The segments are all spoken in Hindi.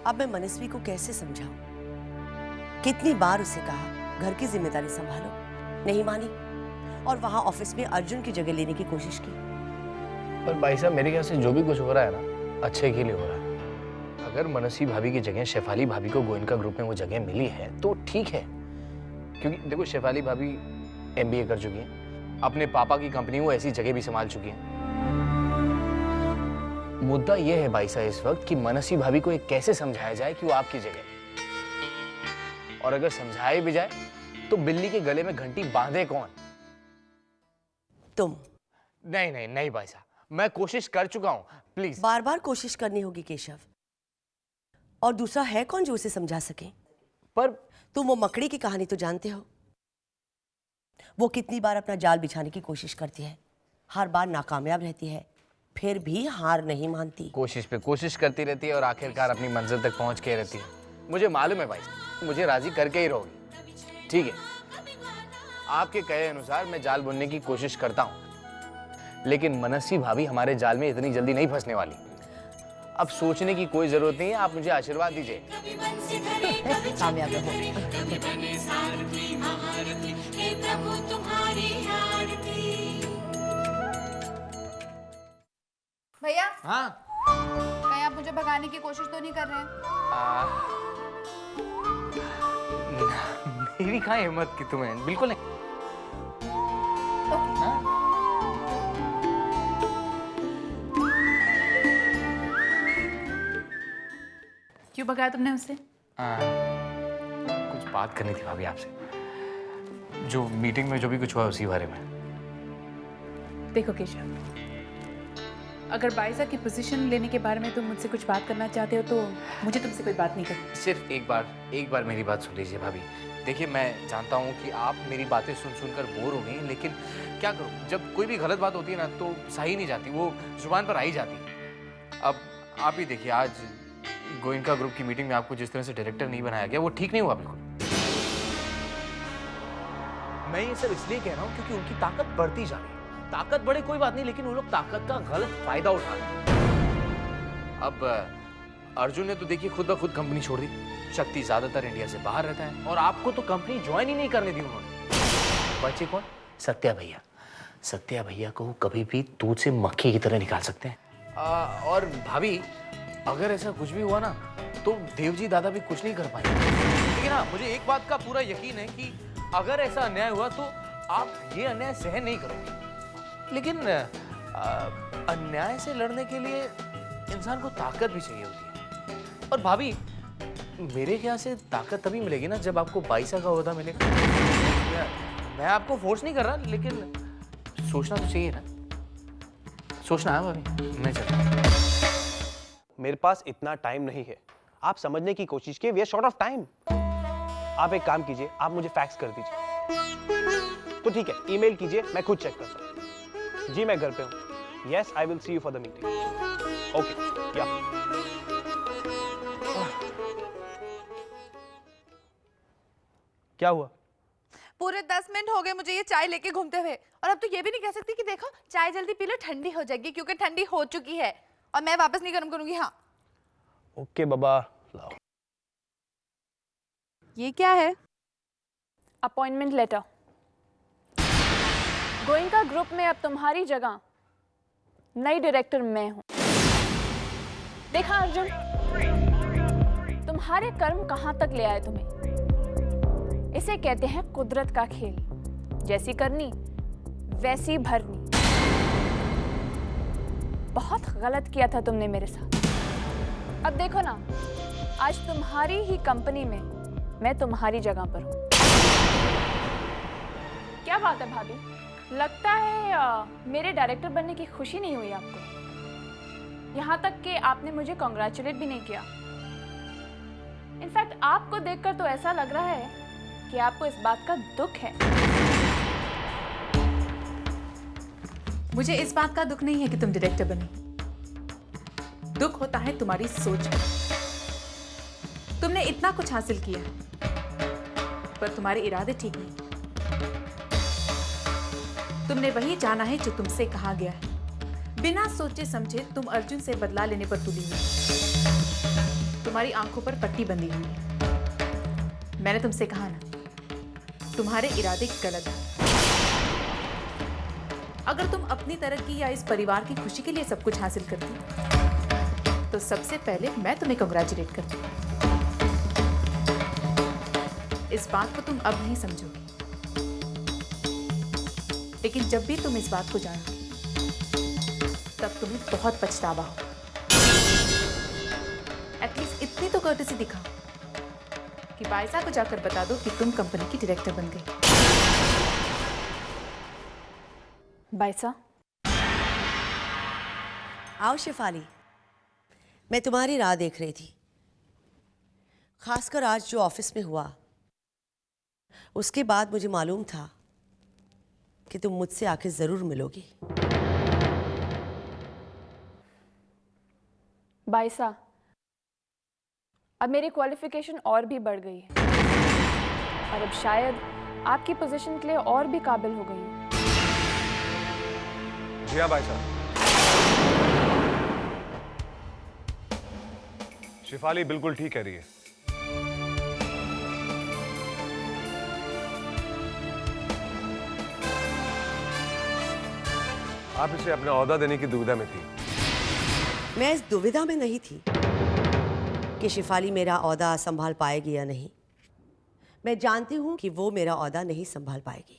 अब मैं मनस्वी को कैसे समझाऊं? कितनी बार उसे कहा घर की जिम्मेदारी संभालो, नहीं मानी, और वहां ऑफिस में अर्जुन की जगह लेने की कोशिश की। पर भाई साहब मेरे ख्याल से जो भी कुछ हो रहा है ना, अच्छे के लिए हो रहा है। अगर मनस्वी भाभी की जगह शेफाली भाभी को गोयनका ग्रुप में वो जगह मिली है तो ठीक है, क्योंकि देखो शेफाली भाभी MBA कर चुकी हैं, अपने पापा की कंपनी वो ऐसी जगह भी संभाल चुकी हैं। मुद्दा ये है भाई साहब इस वक्त कि मनस्वी भाभी को एक कैसे समझाया जाए कि वो आपकी जगह, और अगर समझाए भी जाए तो बिल्ली के गले में घंटी बांधे कौन? तुम। नहीं नहीं नहीं भाई साहब, मैं कोशिश कर चुका हूं, प्लीज। बार बार कोशिश करनी होगी केशव, और दूसरा है कौन जो उसे समझा सके? पर तुम वो मकड़ी की कहानी तो जानते हो, वो कितनी बार अपना जाल बिछाने की कोशिश करती है, हर बार नाकामयाब रहती है, फिर भी हार नहीं मानती। कोशिश पे कोशिश करती रहती है और आखिरकार अपनी मंजिल तक पहुंच के रहती है। मुझे मालूम है भाई, मुझे राजी करके ही रहोगी, ठीक है? आपके कहे अनुसार मैं जाल बुनने की कोशिश करता हूं, लेकिन मनस्वी भाभी हमारे जाल में इतनी जल्दी नहीं फंसने वाली। अब सोचने की कोई जरूरत नहीं है, आप मुझे आशीर्वाद दीजिए। कामयाब रहो। भैया, हाँ कहीं आप मुझे भगाने की कोशिश तो नहीं कर रहे हैं? मेरी कहाँ हिम्मत की तुम्हें, बिल्कुल नहीं। हाँ? क्यों भगाया तुमने मुझसे? कुछ बात करनी थी भाभी आपसे, जो मीटिंग में जो भी कुछ हुआ उसी बारे में। देखो केशव, अगर बाइसा की पोजीशन लेने के बारे में तुम मुझसे कुछ बात करना चाहते हो तो मुझे तुमसे कोई बात नहीं करनी। सिर्फ एक बार मेरी बात सुन लीजिए भाभी। देखिए मैं जानता हूँ कि आप मेरी बातें सुनकर बोर हो गई, लेकिन क्या करूँ, जब कोई भी गलत बात होती है ना तो सही नहीं जाती, वो जुबान पर आ ही जाती है। अब आप ही देखिए, आज गोयनका ग्रुप की मीटिंग में आपको जिस तरह से डायरेक्टर नहीं बनाया गया वो ठीक नहीं हुआ बिल्कुल। मैं ये सब इसलिए कह रहा हूँ क्योंकि उनकी ताकत बढ़ती जा रही है। ताकत बढ़े कोई बात नहीं, लेकिन वो लोग ताकत का गलत फायदा उठा रहे हैं। अब अर्जुन ने तो देखिए खुद ब खुद कंपनी छोड़ दी, शक्ति ज्यादातर इंडिया से बाहर रहता है, और आपको तो कंपनी ज्वाइन ही नहीं करने दी उन्होंने। बचे कौन? सत्या भैया। सत्या भैया को कभी भी दूध से मक्खी की तरह निकाल सकते हैं। और भाभी, अगर ऐसा कुछ भी हुआ ना तो देवजी दादा भी कुछ नहीं कर पाएंगे। लेकिन हाँ, मुझे एक बात का पूरा यकीन है कि अगर ऐसा अन्याय हुआ तो आप ये अन्याय सहन नहीं करोगे। लेकिन अन्याय से लड़ने के लिए इंसान को ताकत भी चाहिए होती है। और भाभी, मेरे ख्याल से ताकत तभी मिलेगी ना जब आपको बाइसा का ओहदा मिलेगा। मैं आपको फोर्स नहीं कर रहा, लेकिन सोचना तो चाहिए ना। सोचना है भाभी, मैं चलता हूं। मेरे पास इतना टाइम नहीं है, आप समझने की कोशिश कीजिए, we are short of time. आप एक काम कीजिए, आप मुझे फैक्स कर दीजिए। तो ठीक है, ईमेल कीजिए, मैं खुद चेक करता हूँ। जी मैं घर पे हूँ। Yes, I will see you for the meeting. Okay, या। क्या हुआ? पूरे 10 मिनट हो गए मुझे ये चाय लेके घूमते हुए, और अब तो ये भी नहीं कह सकती कि देखो चाय जल्दी पी लो, ठंडी हो जाएगी, क्योंकि ठंडी हो चुकी है और मैं वापस नहीं गर्म करूंगी। हाँ ओके बाबा, लाओ। ये क्या है? Appointment letter. गोयनका ग्रुप में अब तुम्हारी जगह नई डायरेक्टर मैं हूं। देखा अर्जुन, तुम्हारे कर्म कहां तक ले आए तुम्हें। इसे कहते हैं कुदरत का खेल, जैसी करनी वैसी भरनी। बहुत गलत किया था तुमने मेरे साथ। अब देखो ना, आज तुम्हारी ही कंपनी में मैं तुम्हारी जगह पर हूं। क्या बात है भाभी, लगता है मेरे डायरेक्टर बनने की खुशी नहीं हुई आपको। यहाँ तक कि आपने मुझे कॉन्ग्रेचुलेट भी नहीं किया। इनफैक्ट आपको देखकर तो ऐसा लग रहा है कि आपको इस बात का दुख है। मुझे इस बात का दुख नहीं है कि तुम डायरेक्टर बनी, दुख होता है तुम्हारी सोच का। तुमने इतना कुछ हासिल किया पर तुम्हारे इरादे ठीक नहीं। तुमने वही जाना है जो तुमसे कहा गया है। बिना सोचे समझे तुम अर्जुन से बदला लेने पर तुली हुई। तुम्हारी आंखों पर पट्टी बंधी हुई है। मैंने तुमसे कहा ना, तुम्हारे इरादे गलत हैं। अगर तुम अपनी तरक्की या इस परिवार की खुशी के लिए सब कुछ हासिल करती तो सबसे पहले मैं तुम्हें कांग्रेचुलेट करती। इस बात को तुम अब नहीं समझोगी, लेकिन जब भी तुम इस बात को जानोगी तब तुम्हें बहुत पछतावा होगा। एटलीस्ट इतनी तो कर्टेसी दिखाओ कि बायसा को जाकर बता दो कि तुम कंपनी की डायरेक्टर बन गई। बायसा, आओ शेफाली, मैं तुम्हारी राह देख रही थी। खासकर आज जो ऑफिस में हुआ, उसके बाद मुझे मालूम था कि तुम मुझसे आखिर जरूर मिलोगी। बायसा, अब मेरी क्वालिफिकेशन और भी बढ़ गई है और अब शायद आपकी पोजीशन के लिए और भी काबिल हो गई हूँ। जी हाँ भाई साहब, शिफाली बिल्कुल ठीक कह रही है। आप इसे अपना ओहदा देने की दुविधा में थी। मैं इस दुविधा में नहीं थी कि शिफाली मेरा ओहदा संभाल पाएगी या नहीं। मैं जानती हूं कि वो मेरा ओहदा नहीं संभाल पाएगी।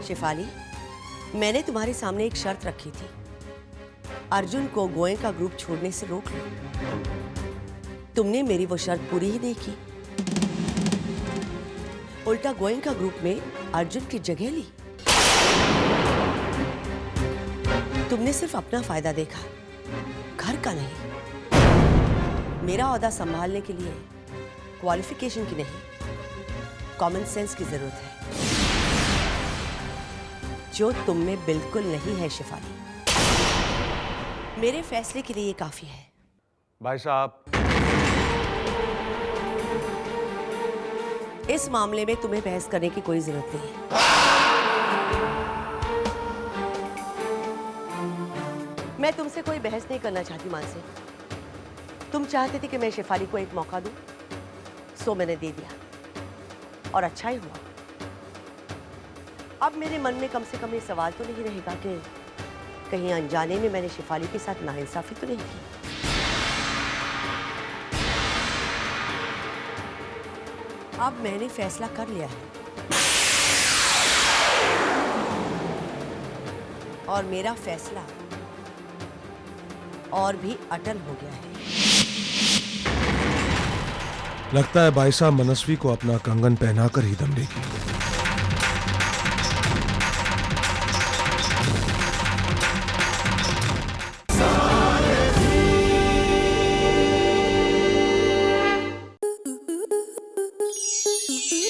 शिफाली, मैंने तुम्हारे सामने एक शर्त रखी थी, अर्जुन को गोयनका ग्रुप छोड़ने से रोक लो। तुमने मेरी वो शर्त पूरी ही नहीं की, उल्टा गोयनका ग्रुप में अर्जुन की जगह ली। तुमने सिर्फ अपना फायदा देखा, घर का नहीं। मेरा ओहदा संभालने के लिए क्वालिफिकेशन की नहीं, कॉमन सेंस की जरूरत है, जो तुम में बिल्कुल नहीं है शिफाली। मेरे फैसले के लिए ये काफी है। भाई साहब, इस मामले में तुम्हें बहस करने की कोई जरूरत नहीं है। मैं तुमसे कोई बहस नहीं करना चाहती मानसी। तुम चाहते थे कि मैं शिफाली को एक मौका दूं, सो मैंने दे दिया और अच्छा ही हुआ। अब मेरे मन में कम से कम ये सवाल तो नहीं रहेगा कि कहीं अनजाने में मैंने शिफाली के साथ नाइंसाफी तो नहीं की। अब मैंने फैसला कर लिया है और मेरा फैसला और भी अटल हो गया है। लगता है बायसा मनस्वी को अपना कंगन पहनाकर ही दम लेगी।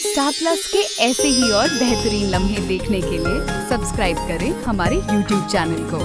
स्टार प्लस के ऐसे ही और बेहतरीन लम्हे देखने के लिए सब्सक्राइब करें हमारे YouTube चैनल को।